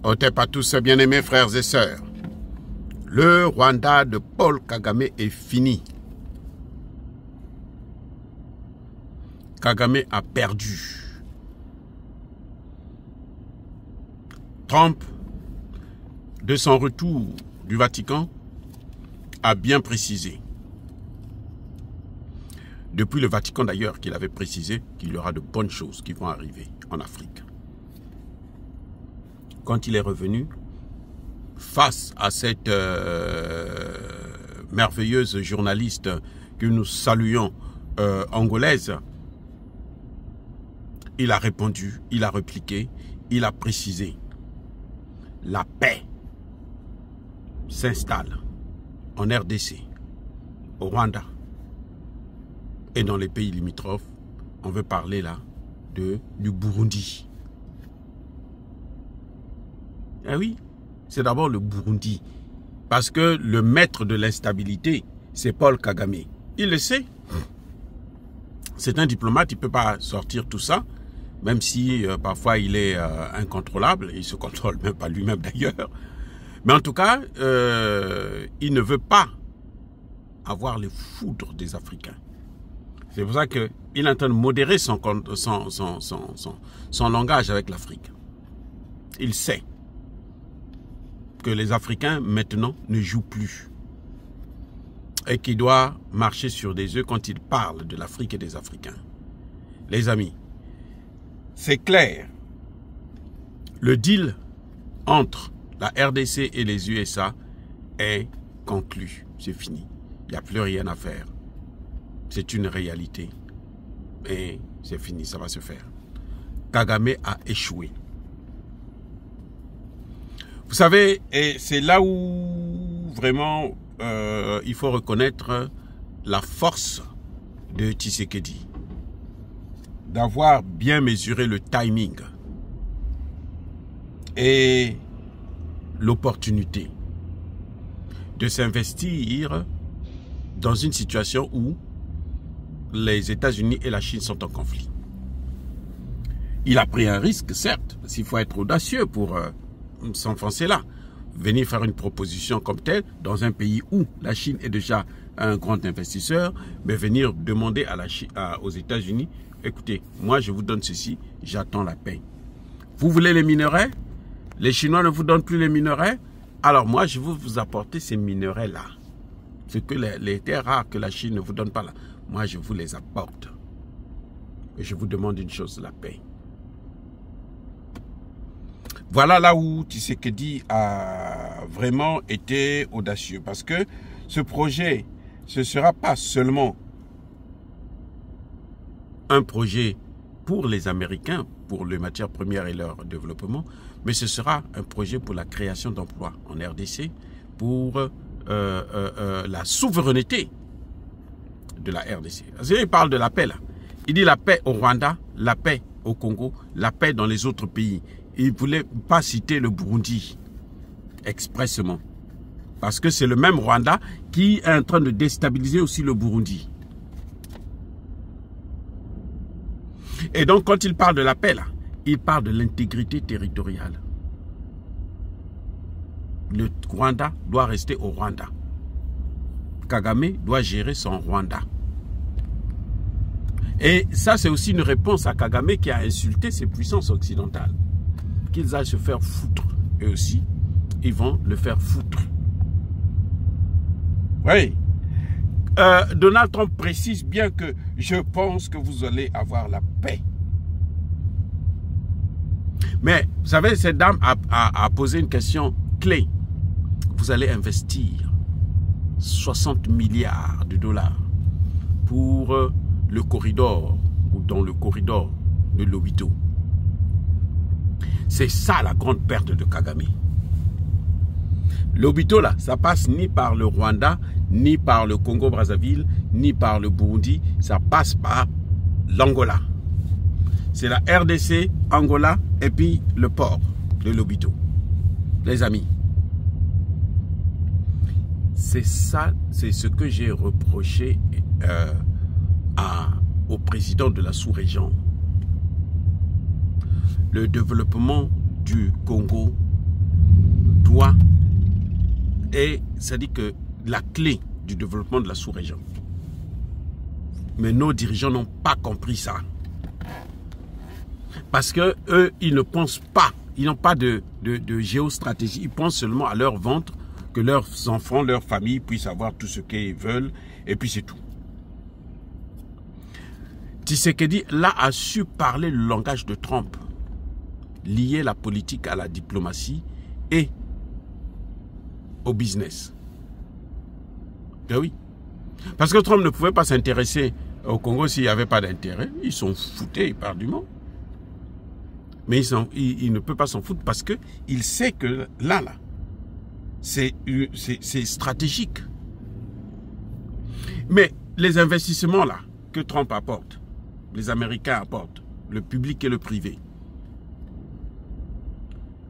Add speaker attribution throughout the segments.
Speaker 1: Otep à tous, bien-aimés frères et sœurs. Le Rwanda de Paul Kagame est fini. Kagame a perdu. Trump, de son retour du Vatican, a bien précisé. Depuis le Vatican d'ailleurs, qu'il avait précisé qu'il y aura de bonnes choses qui vont arriver en Afrique. Quand il est revenu, face à cette merveilleuse journaliste que nous saluons, angolaise, il a répondu, il a répliqué, il a précisé. La paix s'installe en RDC, au Rwanda et dans les pays limitrophes. On veut parler là du Burundi. Eh oui, c'est d'abord le Burundi. Parce que le maître de l'instabilité, c'est Paul Kagame. Il le sait. C'est un diplomate, il ne peut pas sortir tout ça, même si parfois il est incontrôlable. Il ne se contrôle même pas lui-même d'ailleurs. Mais en tout cas, il ne veut pas avoir les foudres des Africains. C'est pour ça qu'il est en train de modérer son langage avec l'Afrique. Il sait que les Africains, maintenant, ne jouent plus. Et qu'il doit marcher sur des œufs quand il parle de l'Afrique et des Africains. Les amis, c'est clair. Le deal entre la RDC et les USA est conclu. C'est fini. Il n'y a plus rien à faire. C'est une réalité. Et c'est fini, ça va se faire. Kagame a échoué. Vous savez, et c'est là où vraiment il faut reconnaître la force de Tshisekedi. D'avoir bien mesuré le timing et l'opportunité de s'investir dans une situation où les États-Unis et la Chine sont en conflit. Il a pris un risque, certes, parce qu'il faut être audacieux pour s'enfoncer là. Venir faire une proposition comme telle dans un pays où la Chine est déjà un grand investisseur, mais venir demander aux États-Unis, écoutez, moi je vous donne ceci, j'attends la paix. Vous voulez les minerais? Les Chinois ne vous donnent plus les minerais? Alors moi je vais vous apporter ces minerais-là. Ce que les terres rares que la Chine ne vous donne pas là, moi je vous les apporte. Et je vous demande une chose, la paix. Voilà là où Tshisekedi a vraiment été audacieux. Parce que ce projet, ce ne sera pas seulement un projet pour les Américains, pour les matières premières et leur développement, mais ce sera un projet pour la création d'emplois en RDC, pour la souveraineté de la RDC. Il parle de la paix là. Il dit la paix au Rwanda, la paix au Congo, la paix dans les autres pays. Il ne voulait pas citer le Burundi expressément. Parce que c'est le même Rwanda qui est en train de déstabiliser aussi le Burundi. Et donc quand il parle de la paix là, il parle de l'intégrité territoriale. Le Rwanda doit rester au Rwanda. Kagame doit gérer son Rwanda. Et ça c'est aussi une réponse à Kagame qui a insulté ses puissances occidentales. Qu'ils aillent se faire foutre. Eux aussi, ils vont le faire foutre. Oui. Donald Trump précise bien que je pense que vous allez avoir la paix. Mais, vous savez, cette dame a posé une question clé. Vous allez investir 60 milliards de dollars pour le corridor, ou dans le corridor de Lobito. C'est ça la grande perte de Kagame. Lobito là, ça passe ni par le Rwanda, ni par le Congo-Brazzaville, ni par le Burundi, ça passe par l'Angola. C'est la RDC, Angola et puis le port de Lobito. Les amis, c'est ça, c'est ce que j'ai reproché au président de la sous-région. Le développement du Congo est, c'est-à-dire que la clé du développement de la sous-région. Mais nos dirigeants n'ont pas compris ça. Parce que eux, ils ne pensent pas, ils n'ont pas de géostratégie. Ils pensent seulement à leur ventre, que leurs enfants, leurs familles puissent avoir tout ce qu'ils veulent, et puis c'est tout. Tshisekedi, là, a su parler le langage de Trump, lier la politique à la diplomatie et au business. Ben oui. Parce que Trump ne pouvait pas s'intéresser au Congo s'il n'y avait pas d'intérêt. Ils sont foutés éperdument. Mais il ne peut pas s'en foutre parce qu'il sait que là, c'est stratégique. Mais les investissements là que Trump apporte, les Américains apportent, le public et le privé,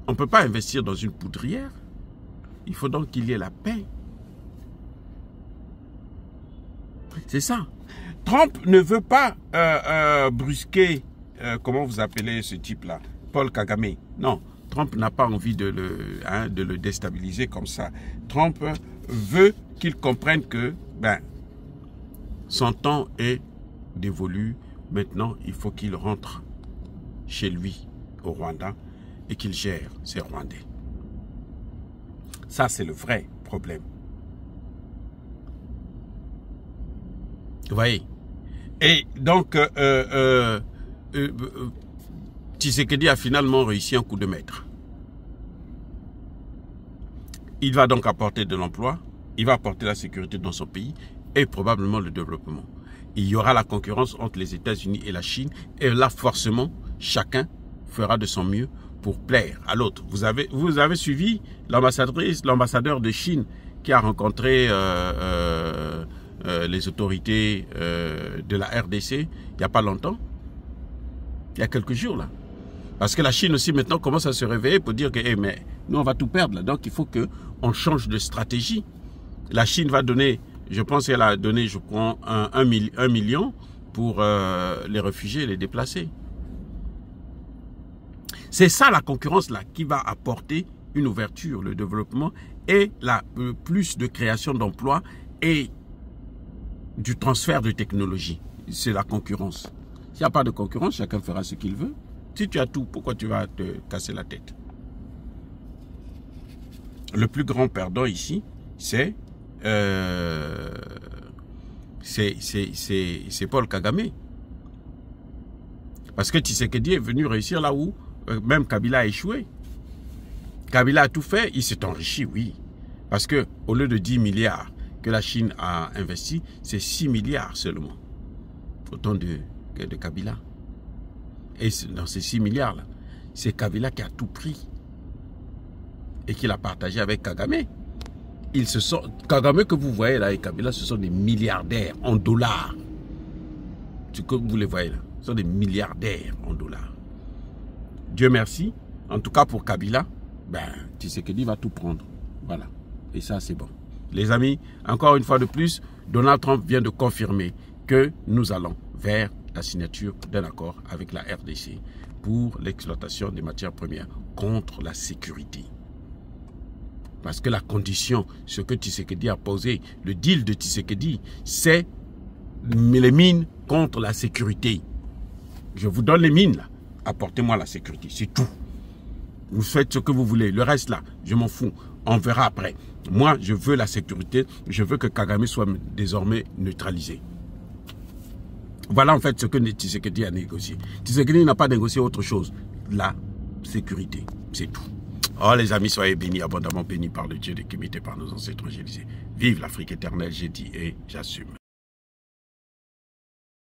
Speaker 1: on ne peut pas investir dans une poudrière. Il faut donc qu'il y ait la paix. C'est ça. Trump ne veut pas brusquer, comment vous appelez ce type-là, Paul Kagame. Non, Trump n'a pas envie de le déstabiliser comme ça. Trump veut qu'il comprenne que son temps est dévolu. Maintenant, il faut qu'il rentre chez lui, au Rwanda, et qu'il gère ses Rwandais. Ça, c'est le vrai problème. Vous voyez? Et donc, Tshisekedi a finalement réussi un coup de maître. Il va donc apporter de l'emploi, il va apporter la sécurité dans son pays et probablement le développement. Il y aura la concurrence entre les États-Unis et la Chine et là, forcément, chacun fera de son mieux pour plaire à l'autre. Vous avez suivi l'ambassadeur de Chine qui a rencontré les autorités de la RDC il n'y a pas longtemps, il y a quelques jours là. Parce que la Chine aussi maintenant commence à se réveiller pour dire que mais nous on va tout perdre là, donc il faut qu'on change de stratégie. La Chine va donner, je pense qu'elle a donné, je crois, 1 million pour les réfugiés et les déplacés. C'est ça la concurrence là qui va apporter une ouverture, le développement et plus de création d'emplois et du transfert de technologie. C'est la concurrence. S'il n'y a pas de concurrence, chacun fera ce qu'il veut. Si tu as tout, pourquoi tu vas te casser la tête? Le plus grand perdant ici, c'est Paul Kagame. Parce que Tshisekedi est venu réussir là où même Kabila a échoué. Kabila a tout fait, il s'est enrichi, oui. Parce que au lieu de 10 milliards que la Chine a investi, c'est 6 milliards seulement. Autant de Kabila. Et dans ces 6 milliards-là, c'est Kabila qui a tout pris. Et qui l'a partagé avec Kagame. Kagame que vous voyez là et Kabila, ce sont des milliardaires en dollars. Ce que vous les voyez là, ce sont des milliardaires en dollars. Dieu merci. En tout cas pour Kabila, Tshisekedi va tout prendre. Voilà. Et ça, c'est bon. Les amis, encore une fois de plus, Donald Trump vient de confirmer que nous allons vers la signature d'un accord avec la RDC pour l'exploitation des matières premières contre la sécurité. Parce que la condition, ce que Tshisekedi a posé, le deal de Tshisekedi, c'est les mines contre la sécurité. Je vous donne les mines là, apportez-moi la sécurité, c'est tout. Vous faites ce que vous voulez, le reste là, je m'en fous, on verra après. Moi, je veux la sécurité, je veux que Kagame soit désormais neutralisé. Voilà en fait ce que Tshisekedi a négocié. Tshisekedi n'a pas négocié autre chose, la sécurité, c'est tout. Oh les amis, soyez bénis, abondamment bénis par le Dieu de Kémité, par nos ancêtres, j'ai dit. Vive l'Afrique éternelle, j'ai dit et j'assume.